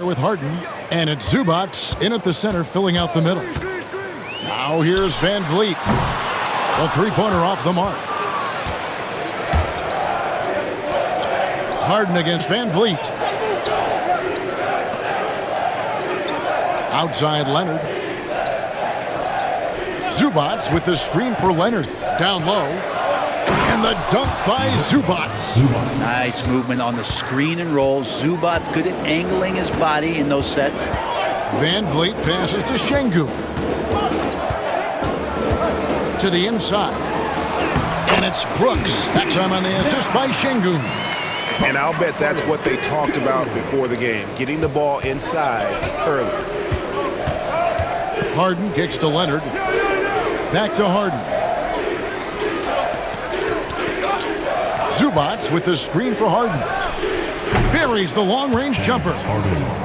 With Harden, and it's Zubats in at the center, filling out the middle. Now here's Van Vliet. A three-pointer off the mark. Harden against Van Vliet. Outside Leonard. Zubats with the screen for Leonard. Down low. And the dunk by Zubats. Nice movement on the screen and roll. Zubats good at angling his body in those sets. Van Vliet passes to Şengün. To the inside. And it's Brooks. That time on the assist by Şengün. And I'll bet that's what they talked about before the game, getting the ball inside early. Harden kicks to Leonard. Back to Harden. Zubats with the screen for Harden. Buries the long-range jumper.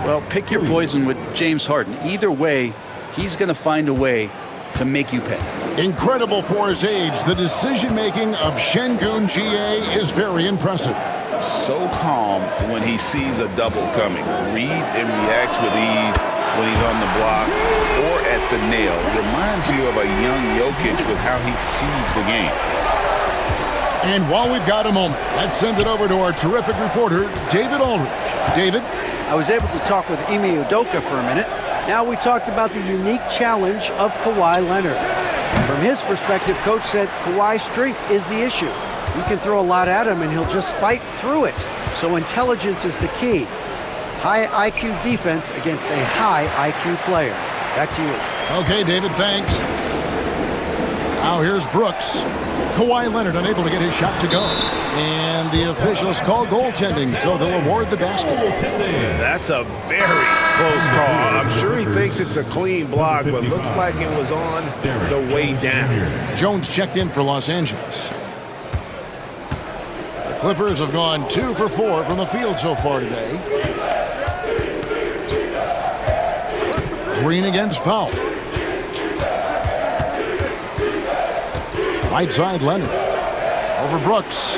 Well, pick your poison with James Harden. Either way, he's going to find a way to make you pay. Incredible for his age. The decision-making of Şengün GA is very impressive. So calm when he sees a double coming. Reads and reacts with ease when he's on the block or at the nail. Reminds you of a young Jokic with how he sees the game. And while we've got a moment, let's send it over to our terrific reporter, David Aldridge. David? I was able to talk with Ime Udoka for a minute. Now we talked about the unique challenge of Kawhi Leonard. From his perspective, Coach said Kawhi's strength is the issue. You can throw a lot at him and he'll just fight through it. So intelligence is the key. High IQ defense against a high IQ player. Back to you. Okay, David, thanks. Now here's Brooks. Kawhi Leonard unable to get his shot to go. And the officials call goaltending, so they'll award the basket. That's a very close call. I'm sure he thinks it's a clean block, but looks like it was on the way down. Jones checked in for Los Angeles. The Clippers have gone 2 for 4 from the field so far today. Green against Powell. Right side, Leonard. Over Brooks.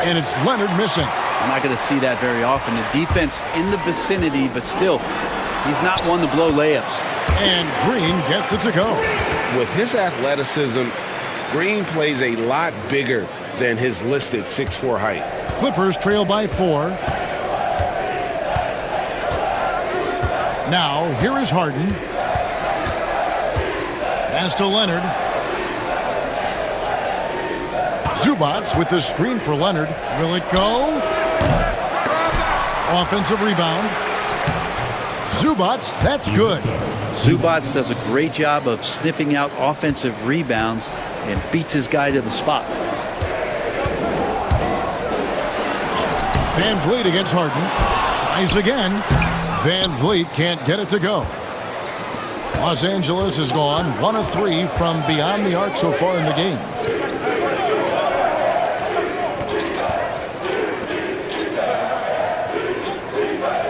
And it's Leonard missing. I'm not going to see that very often. The defense in the vicinity, but still, he's not one to blow layups. And Green gets it to go. With his athleticism, Green plays a lot bigger than his listed 6'4" height. Clippers trail by 4. Now, here is Harden. Pass to Leonard. Zubats with the screen for Leonard. Will it go? Offensive rebound. Zubats, that's good. Zubats does a great job of sniffing out offensive rebounds and beats his guy to the spot. Van Vliet against Harden. Tries again. Van Vliet can't get it to go. Los Angeles has gone 1 of 3 from beyond the arc so far in the game.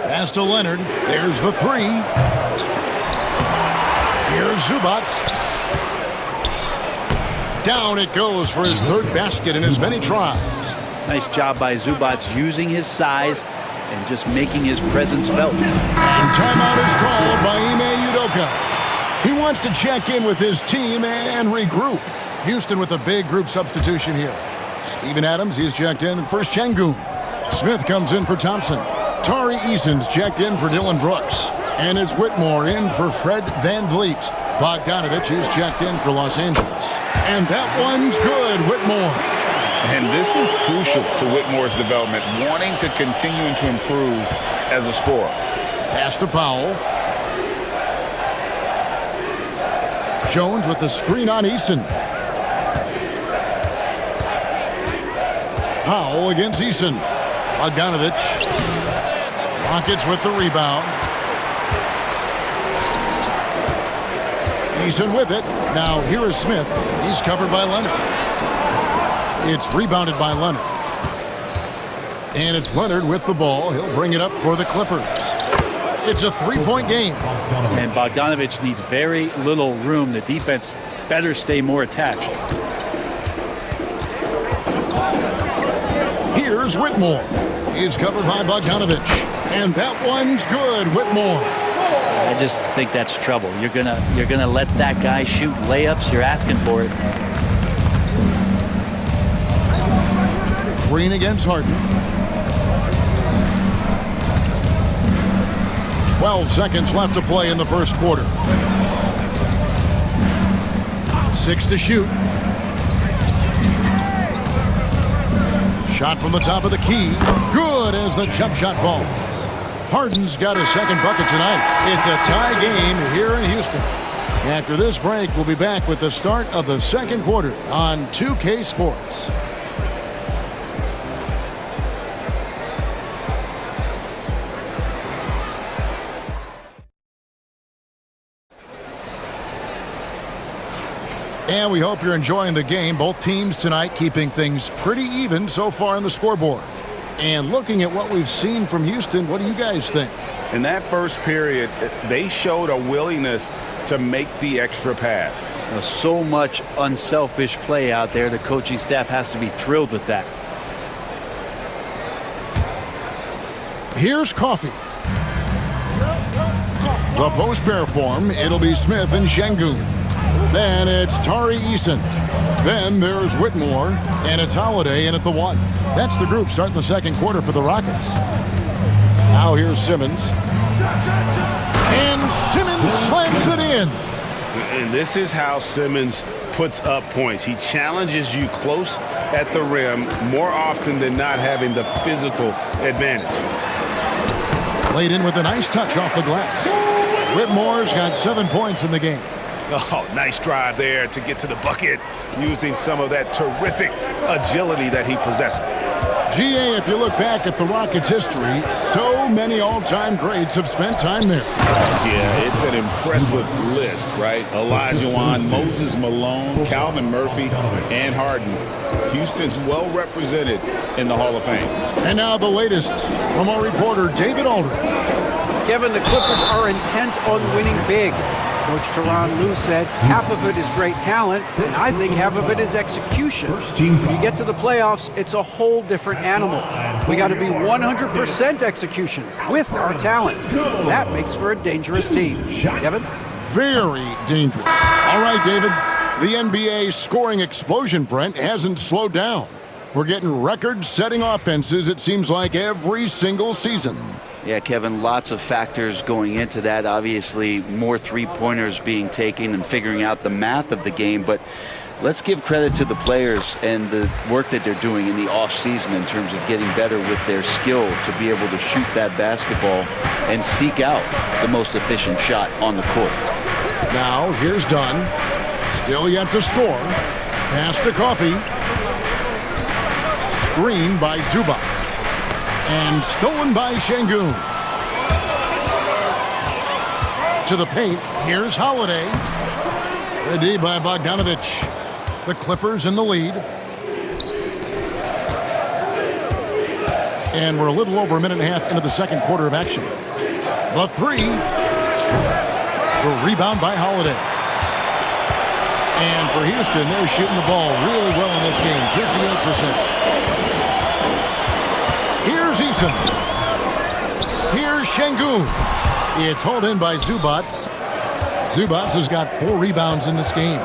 Pass to Leonard. There's the 3. Here's Zubats. Down it goes for his 3rd basket in as many tries. Nice job by Zubats using his size and just making his presence felt. And timeout is called by Ime Udoka. He wants to check in with his team and regroup. Houston with a big group substitution here. Steven Adams, he's checked in for Şengün. Smith comes in for Thompson. Tari Eason's checked in for Dylan Brooks. And it's Whitmore in for Fred Van Vliet. Bogdanovich is checked in for Los Angeles. And that one's good, Whitmore. And this is crucial to Whitmore's development, wanting to continue to improve as a scorer. Pass to Powell. Jones with the screen on Eason. Powell against Eason. Bogdanovich. Rockets with the rebound. Eason with it. Now here is Smith. He's covered by Leonard. It's rebounded by Leonard. And it's Leonard with the ball. He'll bring it up for the Clippers. It's a 3-point game. And Bogdanovich needs very little room. The defense better stay more attached. Here's Whitmore. He's covered by Bogdanovich. And that one's good. Whitmore. I just think that's trouble. You're gonna let that guy shoot layups. You're asking for it. Green against Harden. 12 seconds left to play in the first quarter. 6 to shoot. Shot from the top of the key. Good as the jump shot falls. Harden's got his second bucket tonight. It's a tie game here in Houston. After this break, we'll be back with the start of the second quarter on 2K Sports. And we hope you're enjoying the game. Both teams tonight keeping things pretty even so far on the scoreboard. And looking at what we've seen from Houston, what do you guys think? In that first period, they showed a willingness to make the extra pass. So much unselfish play out there. The coaching staff has to be thrilled with that. Here's Coffee. The post pair form, it'll be Smith and Şengün. Then it's Tari Eason. Then there's Whitmore, and it's Holiday in at the 1. That's the group starting the second quarter for the Rockets. Now here's Simmons. And Simmons slams it in. And this is how Simmons puts up points. He challenges you close at the rim more often than not, having the physical advantage. Played in with a nice touch off the glass. Whitmore's got 7 points in the game. Oh, nice drive there to get to the bucket, using some of that terrific agility that he possesses. GA, if you look back at the Rockets' history, so many all-time greats have spent time there. Yeah, it's an impressive list, right? Olajuwon, Moses Malone, Calvin Murphy, and Harden. Houston's well represented in the Hall of Fame. And now the latest from our reporter, David Aldridge. Kevin, the Clippers are intent on winning big. Coach Tyronn Lue said half of it is great talent, and I think half of it is execution. When you get to the playoffs, it's a whole different animal. We got to be 100% execution with our talent. That makes for a dangerous team. Kevin? Very dangerous. All right, David. The NBA scoring explosion, Brent, hasn't slowed down. We're getting record-setting offenses, it seems like, every single season. Yeah, Kevin, lots of factors going into that. Obviously, more three-pointers being taken and figuring out the math of the game. But let's give credit to the players and the work that they're doing in the off-season in terms of getting better with their skill to be able to shoot that basketball and seek out the most efficient shot on the court. Now, here's Dunn. Still yet to score. Pass to Coffee. Screen by Zubac. And stolen by Şengün. To the paint, here's Holiday. Ready by Bogdanovich. The Clippers in the lead. And we're a little over a minute and a half into the second quarter of action. The three. The rebound by Holiday. And for Houston, they're shooting the ball really well in this game, 58%. Here's Eason. Here's Şengün. It's hauled in by Zubac. Zubac has got 4 rebounds in this game.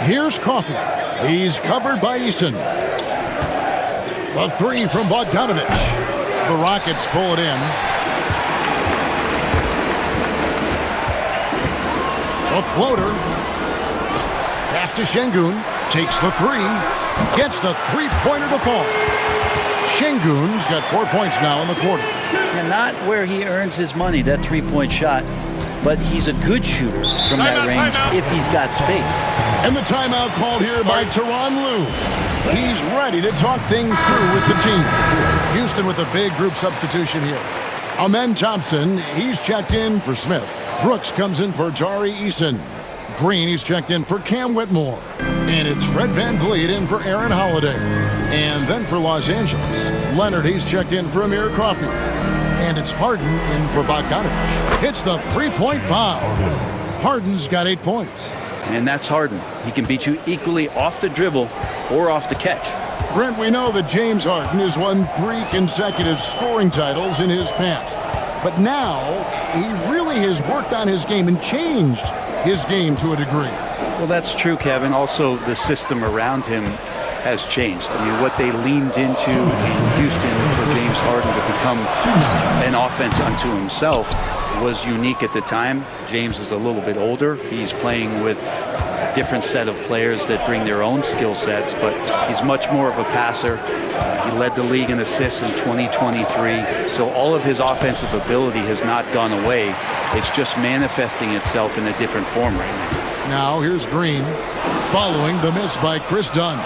Here's Coffee. He's covered by Eason. The three from Bogdanovich. The Rockets pull it in. A floater. Pass to Şengün. Takes the three. Gets the three-pointer to fall. Şengün's got 4 points now in the quarter. And not where he earns his money, that three-point shot, but he's a good shooter from that range if he's got space. And the timeout called here by Tyronn Lue. He's ready to talk things through with the team. Houston with a big group substitution here. Amen Thompson, he's checked in for Smith. Brooks comes in for Tari Eason. Green, he's checked in for Cam Whitmore. And it's Fred VanVleet in for Aaron Holiday. And then for Los Angeles, Leonard, he's checked in for Amir Coffey. And it's Harden in for Bogdanovich. Hits the three-point bomb. Harden's got 8 points. And that's Harden. He can beat you equally off the dribble or off the catch. Brent, we know that James Harden has won 3 consecutive scoring titles in his past. But now, he really has worked on his game and changed his game to a degree. Well, that's true, Kevin. Also, the system around him has changed. I mean, what they leaned into in Houston for James Harden to become an offense unto himself was unique at the time. James is a little bit older. He's playing with a different set of players that bring their own skill sets, but he's much more of a passer. He led the league in assists in 2023, so all of his offensive ability has not gone away. It's just manifesting itself in a different form right now. Now here's Green, following the miss by Chris Dunn.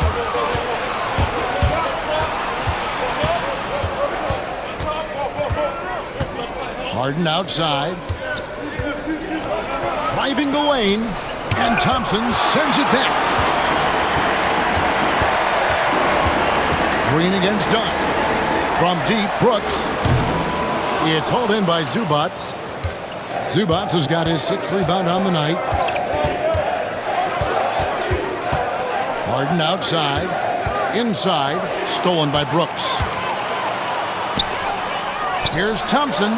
Harden outside, driving the lane, and Thompson sends it back. Green against Dunn. From deep, Brooks. It's hauled in by Zubats. Zubats has got his 6th rebound on the night. Harden outside, inside, stolen by Brooks. Here's Thompson.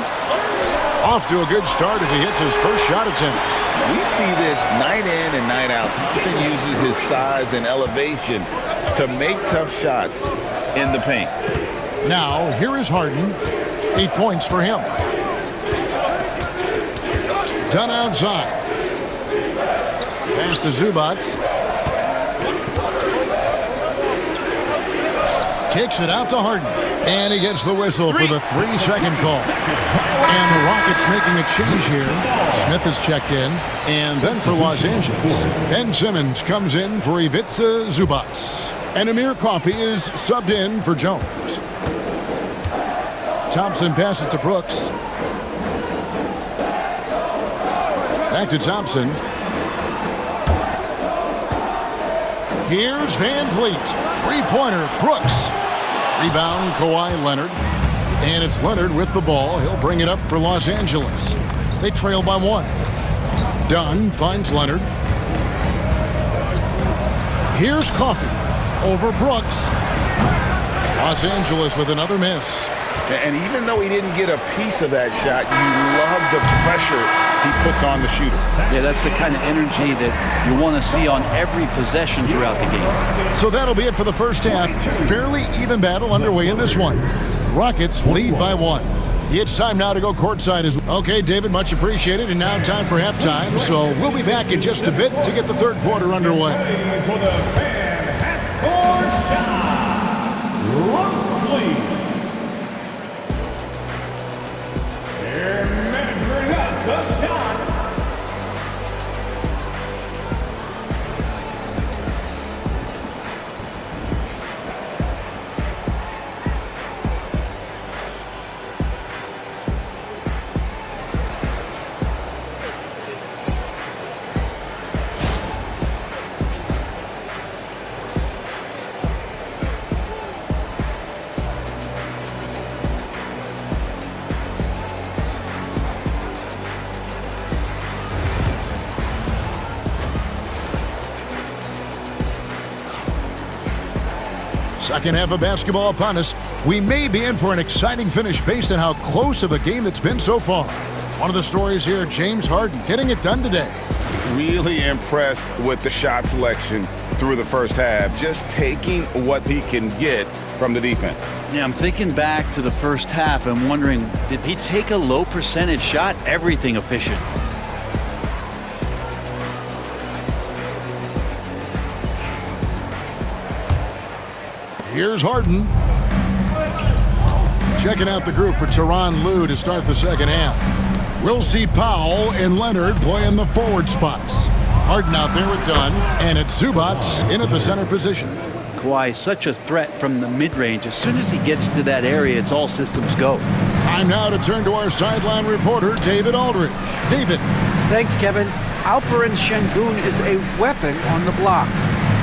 Off to a good start as he hits his first shot attempt. We see this night in and night out. Thompson uses his size and elevation to make tough shots in the paint. Now, here is Harden. 8 points for him. Dunn outside. Pass to Zubats. Kicks it out to Harden. And he gets the whistle for the 3-second call. And the Rockets making a change here. Smith has checked in. And then for Los Angeles, Ben Simmons comes in for Ivica Zubats. And Amir Coffey is subbed in for Jones. Thompson passes to Brooks. Back to Thompson. Here's Van Vliet. 3-pointer, Brooks. Rebound, Kawhi Leonard. And it's Leonard with the ball. He'll bring it up for Los Angeles. They trail by 1. Dunn finds Leonard. Here's Coffey over Brooks. Los Angeles with another miss. And even though he didn't get a piece of that shot, you love the pressure he puts on the shooter. Yeah, that's the kind of energy that you want to see on every possession throughout the game. So that'll be it for the first half. Fairly even battle underway in this one. Rockets lead by 1. It's time now to go courtside. Okay, David, much appreciated. And now time for halftime. So we'll be back in just a bit to get the third quarter underway. For the fan half-court shot. Looks please. They're measuring up the shot. Second half of basketball upon us. We may be in for an exciting finish based on how close of a game it's been so far. One of the stories here, James Harden getting it done today. Really impressed with the shot selection through the first half, just taking what he can get from the defense. Yeah, I'm thinking back to the first half and wondering, did he take a low percentage shot? Everything efficient. Here's Harden. Checking out the group for Tyronn Lue to start the second half. We'll see Powell and Leonard play in the forward spots. Harden out there with Dunn, and it's Zubats in at the center position. Kawhi, such a threat from the mid-range. As soon as he gets to that area, it's all systems go. Time now to turn to our sideline reporter, David Aldridge. David. Thanks, Kevin. Alperen Şengün is a weapon on the block.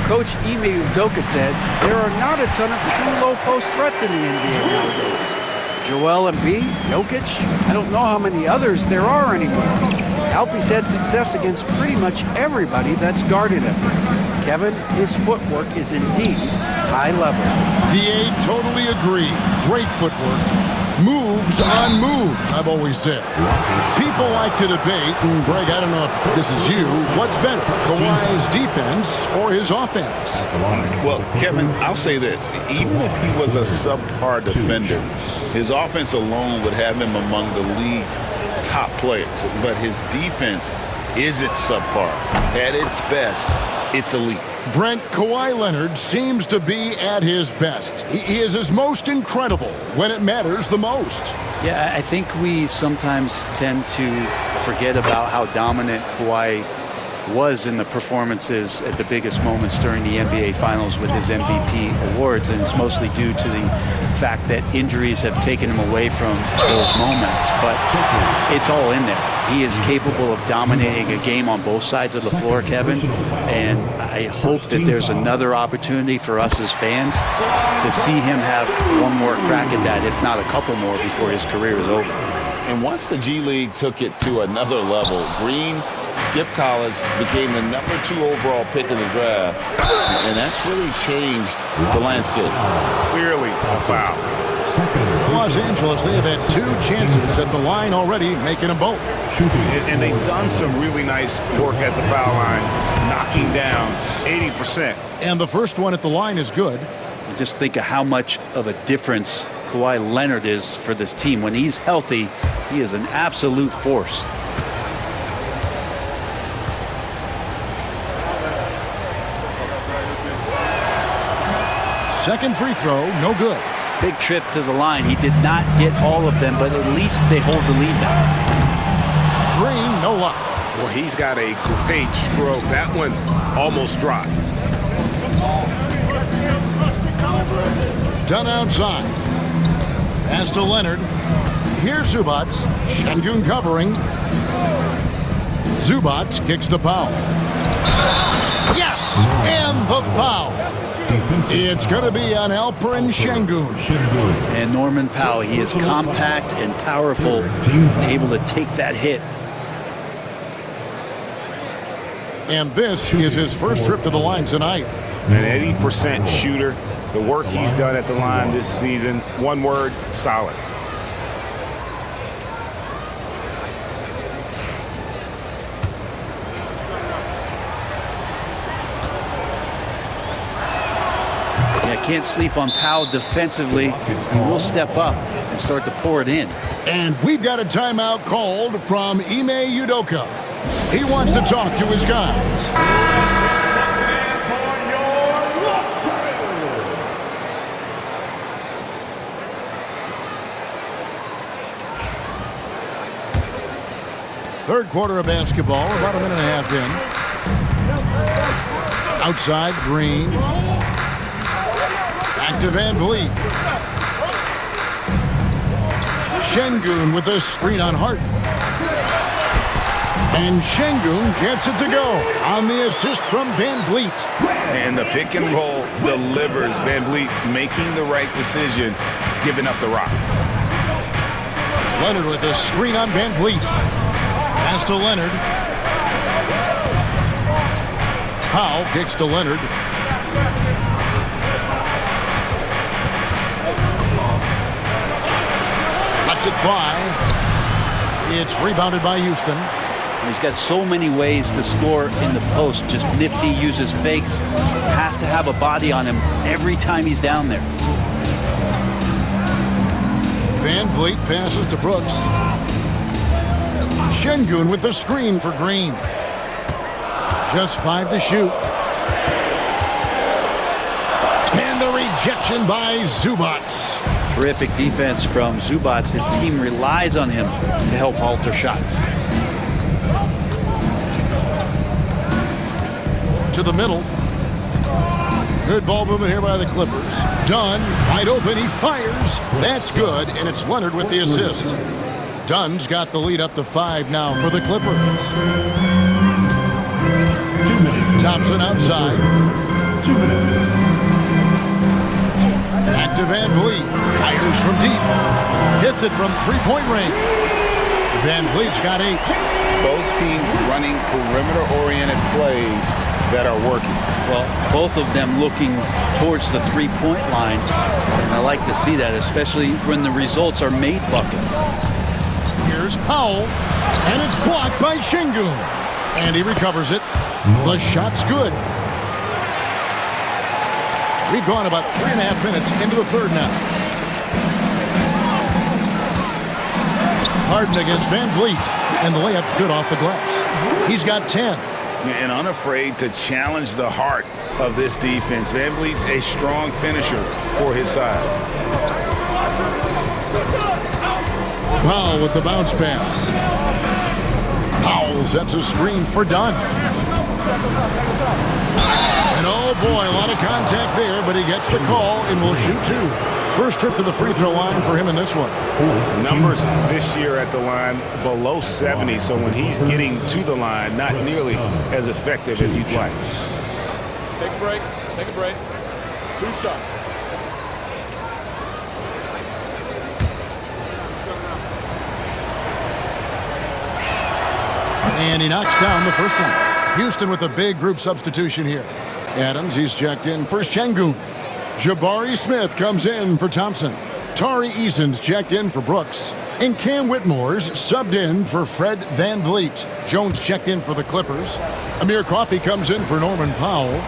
Coach Ime Udoka said there are not a ton of true low-post threats in the NBA nowadays. Joel Embiid, Jokic, I don't know how many others there are anymore. Alpie's had success against pretty much everybody that's guarded him. Kevin, his footwork is indeed high level. DA totally agree. Great footwork. Moves on moves, I've always said. People like to debate, and Greg, I don't know if this is you, what's better, Kawhi's defense or his offense? Well, Kevin, I'll say this. Even if he was a subpar defender, his offense alone would have him among the league's top players. But his defense isn't subpar. At its best, it's elite. Brent, Kawhi Leonard seems to be at his best. He is his most incredible when it matters the most. Yeah, I think we sometimes tend to forget about how dominant Kawhi was in the performances at the biggest moments during the NBA Finals with his MVP awards, and it's mostly due to the fact that injuries have taken him away from those moments, but it's all in there. He is capable of dominating a game on both sides of the floor, Kevin, and I hope that there's another opportunity for us as fans to see him have one more crack at that, if not a couple more, before his career is over. And once the G League took it to another level, Green skipped college, became the #2 overall pick in the draft, and that's really changed the landscape. Clearly a foul. Los Angeles, they have had 2 chances at the line already, making them both. And they've done some really nice work at the foul line, knocking down 80%. And the first one at the line is good. You just think of how much of a difference Kawhi Leonard is for this team. When he's healthy, he is an absolute force. Second free throw, no good. Big trip to the line. He did not get all of them, but at least they hold the lead now. Green, no luck. Well, he's got a great stroke. That one almost dropped. Done outside. Pass to Leonard. Here's Zubac. Şengün covering. Zubac kicks to Powell. Yes! And the foul. It's going to be on Alperen Şengün. And Norman Powell, he is compact and powerful and able to take that hit. And this is his first trip to the line tonight. An 80% shooter. The work he's done at the line this season, one word, solid. Can't sleep on Powell defensively, and we'll step up and start to pour it in. And we've got a timeout called from Ime Udoka. He wants to talk to his guys. Third quarter of basketball, about a minute and a half in. Outside, Green. Back to Van Vliet. Şengün with a screen on Hart. And Şengün gets it to go on the assist from Van Vliet. And the pick and roll delivers. Van Vliet making the right decision, giving up the rock. Leonard with a screen on Van Vliet. Pass to Leonard. Powell kicks to Leonard. Lets it fly. It's rebounded by Houston. He's got so many ways to score in the post. Just nifty, uses fakes. Have to have a body on him every time he's down there. Van Vliet passes to Brooks. Şengün with the screen for Green. Just 5 to shoot. And the rejection by Zubac. Terrific defense from Zubac. His team relies on him to help alter shots. To the middle. Good ball movement here by the Clippers. Dunn, wide open, he fires. That's good, and it's Leonard with the assist. Dunn's got the lead up to 5 now for the Clippers. 2 minutes. Thompson outside. 2 minutes. Back to Van Vliet. Fires from deep. Hits it from three-point range. Van Vliet's got 8. Both teams running perimeter-oriented plays that are working. Well, both of them looking towards the three-point line. And I like to see that, especially when the results are made buckets. Here's Powell, and it's blocked by Şengün. And he recovers it. The shot's good. We've gone about 3.5 minutes into the third now. Harden against Van Vliet, and the layup's good off the glass. He's got 10. And unafraid to challenge the heart of this defense. Van Vliet's a strong finisher for his size. Powell with the bounce pass. Powell sets a screen for Dunn. And oh boy, a lot of contact there, but he gets the call and will shoot two. First trip to the free throw line for him in this one. Numbers this year at the line below 70, so when he's getting to the line, not nearly as effective as you'd like. Take a break. Take a break. 2 shots. And he knocks down the first one. Houston with a big group substitution here. Adams, he's checked in for Şengün. Jabari Smith comes in for Thompson. Tari Eason's checked in for Brooks. And Cam Whitmore's subbed in for Fred Van Vliet. Jones checked in for the Clippers. Amir Coffey comes in for Norman Powell.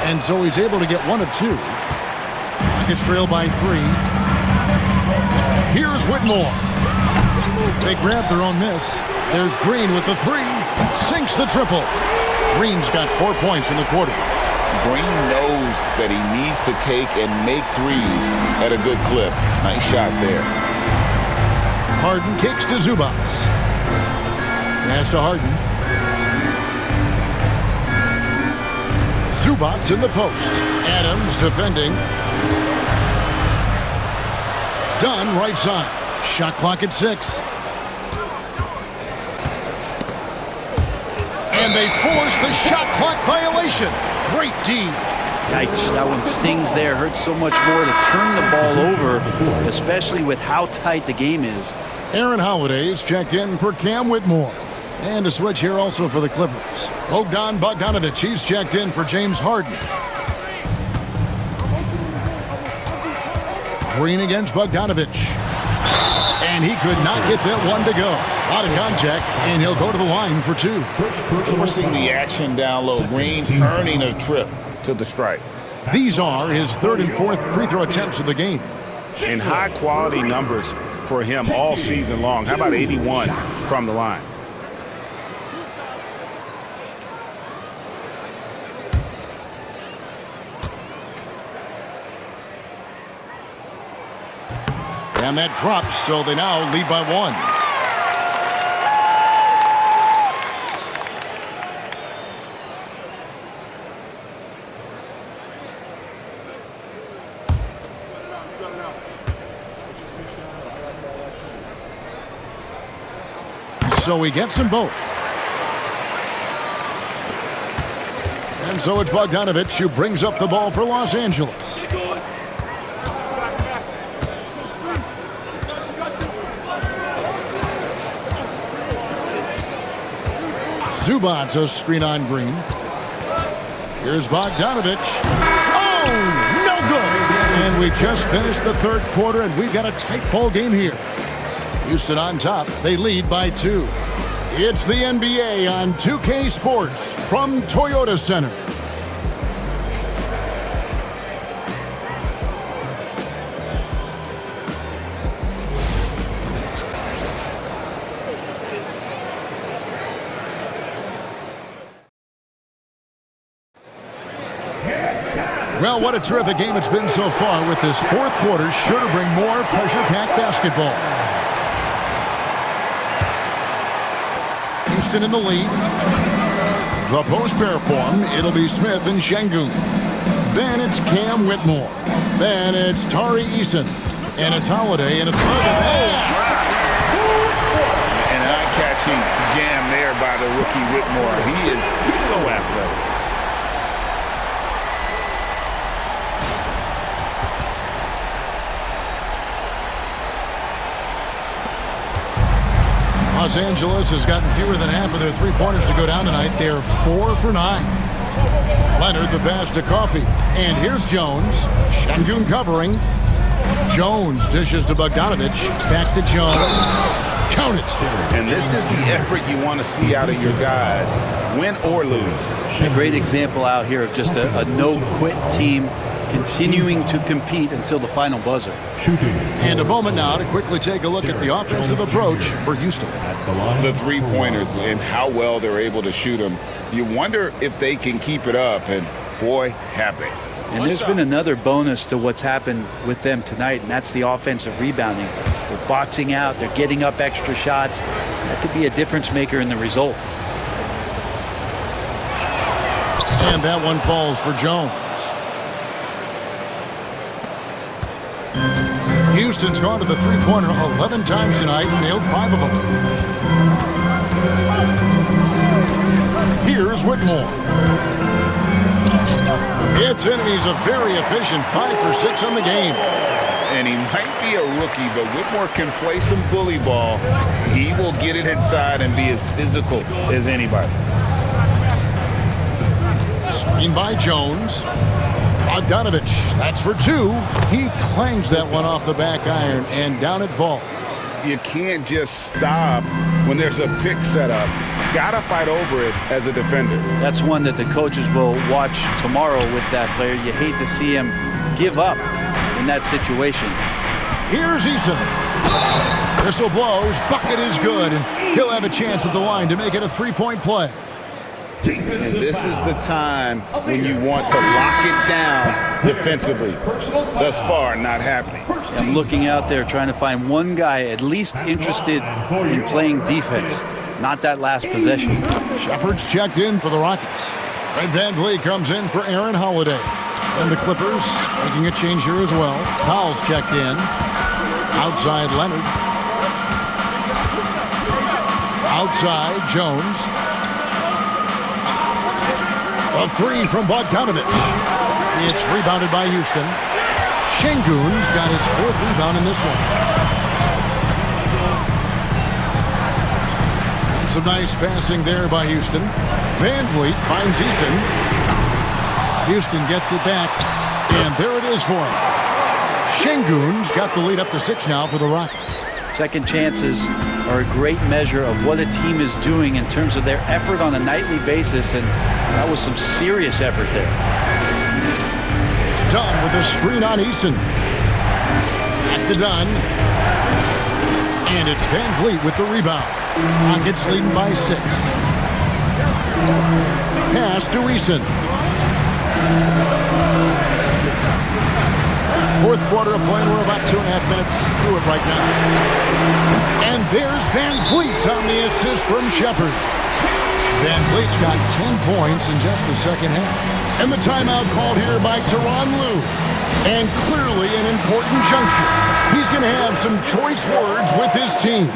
And so he's able to get 1 of 2. Rockets trail by 3. Here's Whitmore. They grab their own miss. There's Green with the 3. Sinks the triple. Green's got 4 points in the quarter. Green knows that he needs to take and make threes at a good clip. Nice shot there. Harden kicks to Zubac. Pass to Harden. Zubac in the post. Adams defending. Dunn right side. Shot clock at 6. And they force the shot clock violation. Great D. Yikes, that one stings there. Hurts so much more to turn the ball over, especially with how tight the game is. Aaron Holiday is checked in for Cam Whitmore. And a switch here also for the Clippers. Bogdan Bogdanović, he's checked in for James Harden. Green against Bogdanović. And he could not get that one to go. Out of contact, and he'll go to the line for 2. Forcing the action down low. Green earning a trip to the stripe. These are his 3rd and 4th free throw attempts of the game. And high-quality numbers for him all season long. How about 81 from the line? And that drops, so they now lead by 1. So he gets them both. And so it's Bogdanović who brings up the ball for Los Angeles. Zubac, a screen on Green. Here's Bogdanović. Oh, no good. And we just finished the 3rd quarter, and we've got a tight ball game here. Houston on top. They lead by 2. It's the NBA on 2K Sports from Toyota Center. Well, what a terrific game it's been so far, with this 4th quarter sure to bring more pressure-packed basketball. Houston in the lead. The post pair form, it'll be Smith and Şengün. Then it's Cam Whitmore. Then it's Tari Eason. And it's Holiday, and it's An eye-catching jam there by the rookie Whitmore. He is so athletic. Los Angeles has gotten fewer than half of their three-pointers to go down tonight. They're 4 for 9. Leonard the pass to Coffee. And here's Jones. Şengün covering. Jones dishes to Bogdanovich. Back to Jones. Count it. And this is the effort you want to see out of your guys, win or lose. A great example out here of just a no-quit team continuing to compete until the final buzzer. Shooting. And a moment now to quickly take a look at the offensive approach for Houston. The three-pointers and how well they're able to shoot them. You wonder if they can keep it up, and boy, have they. And there's been another bonus to what's happened with them tonight, and that's the offensive rebounding. They're boxing out, they're getting up extra shots. That could be a difference maker in the result. And that one falls for Jones. Houston's gone to the three-pointer 11 times tonight and nailed 5 of them. Here's Whitmore. It's in, and he's a very efficient 5 for 6 on the game. And he might be a rookie, but Whitmore can play some bully ball. He will get it inside and be as physical as anybody. Screen by Jones. Bogdanovich, that's for 2. He clangs that one off the back iron, and down it falls. You can't just stop when there's a pick set up. Gotta fight over it as a defender. That's one that the coaches will watch tomorrow with that player. You hate to see him give up in that situation. Here's Eason. Whistle blows, bucket is good, and he'll have a chance at the line to make it a three-point play. And this is the time when you want to lock it down defensively. Thus far, not happening. I'm looking out there trying to find one guy at least interested in playing defense, not that last possession. Shepard's checked in for the Rockets. Fred VanVleet comes in for Aaron Holiday. And the Clippers making a change here as well. Powell's checked in. Outside Leonard. Outside Jones. A 3 from Bogdanovich. It's rebounded by Houston. Şengün's got his 4th rebound in this one. And some nice passing there by Houston. VanVleet finds Eason. Houston gets it back, and there it is for him. Şengün's got the lead up to 6 now for the Rockets. Second chances are a great measure of what a team is doing in terms of their effort on a nightly basis, and that was some serious effort there. Dunn with a screen on Eason. Back to Dunn. And it's VanVleet with the rebound. Rockets leading by 6. Pass to Eason. 4th quarter of play. We're about 2.5 minutes through it right now. And there's VanVleet on the assist from Shepard. VanVleet's got 10 points in just the second half. And the timeout called here by Tyronn Lue. And clearly an important juncture. He's going to have some choice words with his team.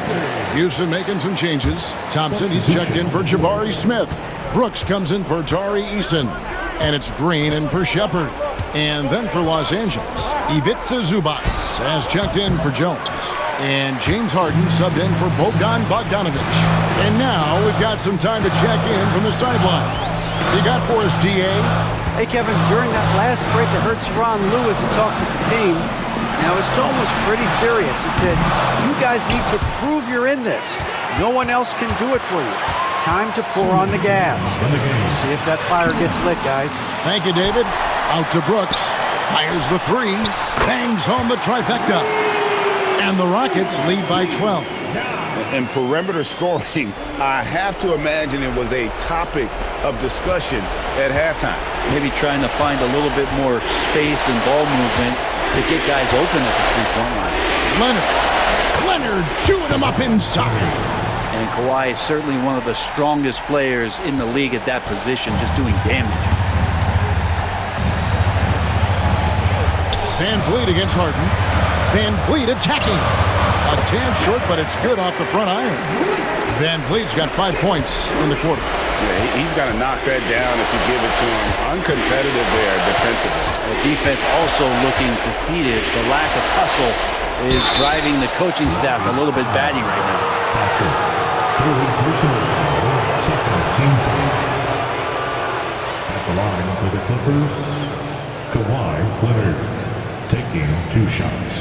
Houston making some changes. Thompson, he's checked in for Jabari Smith. Brooks comes in for Tari Eason. And it's Green in for Shepard. And then for Los Angeles, Ivica Zubas has checked in for Jones. And James Harden subbed in for Bogdan Bogdanovich. And now we've got some time to check in from the sidelines. You got for us, D.A.? Hey, Kevin, during that last break, I heard Tyronn Lue as he talked with the team. Now, his tone was pretty serious. He said, you guys need to prove you're in this. No one else can do it for you. Time to pour on the gas. See if that fire gets lit, guys. Thank you, David. Out to Brooks. Fires the 3. Bangs home the trifecta. And the Rockets lead by 12. And perimeter scoring, I have to imagine it was a topic of discussion at halftime. Maybe trying to find a little bit more space and ball movement to get guys open at the three-point line. Leonard chewing him up inside. And Kawhi is certainly one of the strongest players in the league at that position, just doing damage. VanVleet against Harden. VanVleet attacking. A tad short, but it's good off the front iron. VanVleet's got 5 points in the quarter. Yeah, he's got to knock that down if you give it to him. Uncompetitive there defensively. The defense also looking defeated. The lack of hustle is driving the coaching staff a little bit batty right now. Third personal foul, second team foul. At the line for the Clippers, Kawhi Leonard, taking 2 shots.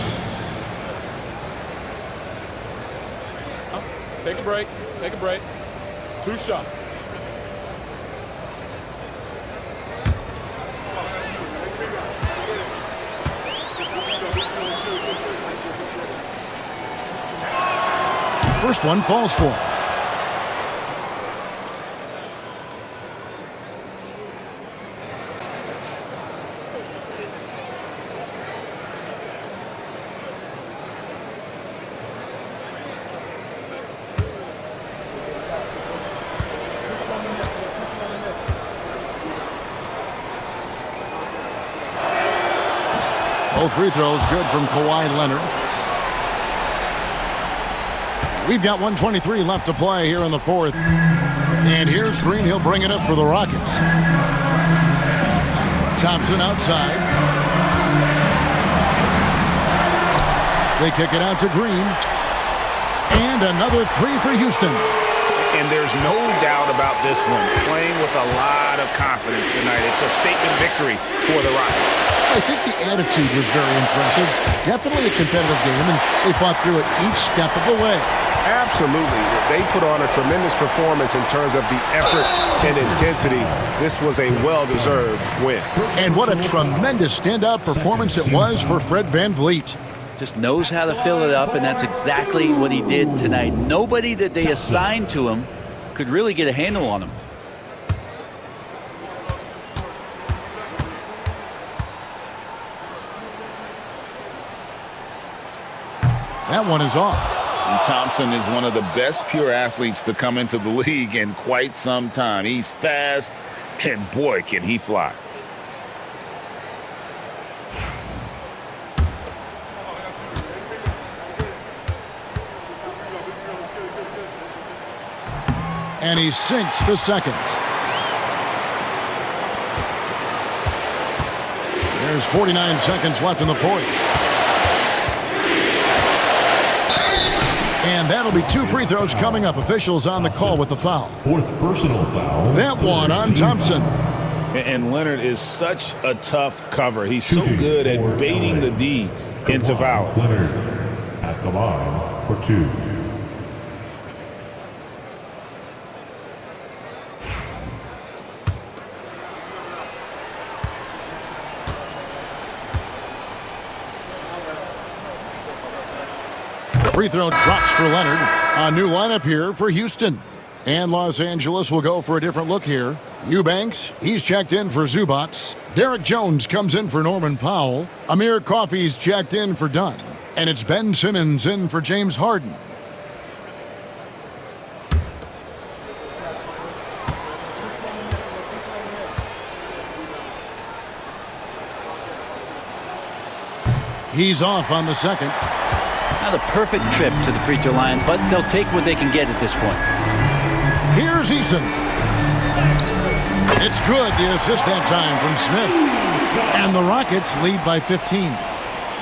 Take a break. Take a break. 2 shots. First one falls for him. Both free throws good from Kawhi Leonard. We've got 1:23 left to play here in the fourth. And here's Green. He'll bring it up for the Rockets. Thompson outside. They kick it out to Green. And another 3 for Houston. And there's no doubt about this one. Playing with a lot of confidence tonight. It's a statement victory for the Rockets. I think the attitude was very impressive. Definitely a competitive game, and they fought through it each step of the way. Absolutely. They put on a tremendous performance in terms of the effort and intensity. This was a well-deserved win. And what a tremendous standout performance it was for Fred VanVleet. Just knows how to fill it up, and that's exactly what he did tonight. Nobody that they assigned to him could really get a handle on him. That one is off. And Thompson is one of the best pure athletes to come into the league in quite some time. He's fast, and boy, can he fly. And he sinks the second. There's 49 seconds left in the fourth. And that'll be 2 free throws coming up. Officials on the call with the foul. Fourth personal foul. That one on Thompson. And Leonard is such a tough cover. He's so good at baiting the D into foul. Leonard at the line for 2. Free throw drops for Leonard. A new lineup here for Houston. And Los Angeles will go for a different look here. Eubanks, he's checked in for Zubats. Derek Jones comes in for Norman Powell. Amir Coffey's checked in for Dunn. And it's Ben Simmons in for James Harden. He's off on the second. Not a perfect trip to the free throw line, but they'll take what they can get at this point. Here's Eason. It's good, the assist that time from Smith. And the Rockets lead by 15.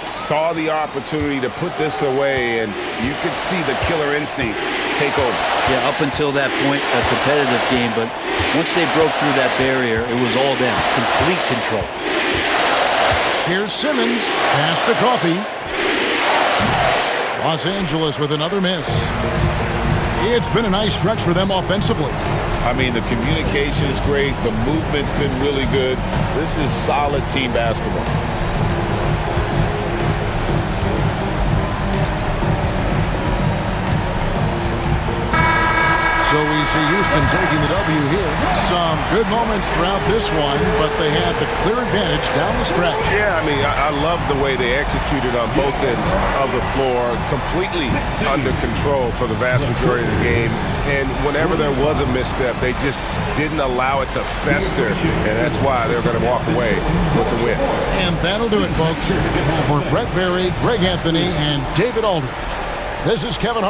Saw the opportunity to put this away, and you could see the killer instinct take over. Yeah, up until that point, a competitive game, but once they broke through that barrier, it was all them. Complete control. Here's Simmons. Pass to Coffey. Los Angeles with another miss. It's been a nice stretch for them offensively. I mean, the communication is great. The movement's been really good. This is solid team basketball. So we see Houston taking the W here. Some good moments throughout this one, but they had the clear advantage down the stretch. Yeah, I mean, I love the way they executed on both ends of the floor, completely under control for the vast majority of the game. And whenever there was a misstep, they just didn't allow it to fester, and that's why they're going to walk away with the win. And that'll do it, folks. For Brett Berry, Greg Anthony, and David Aldridge, this is Kevin Hart.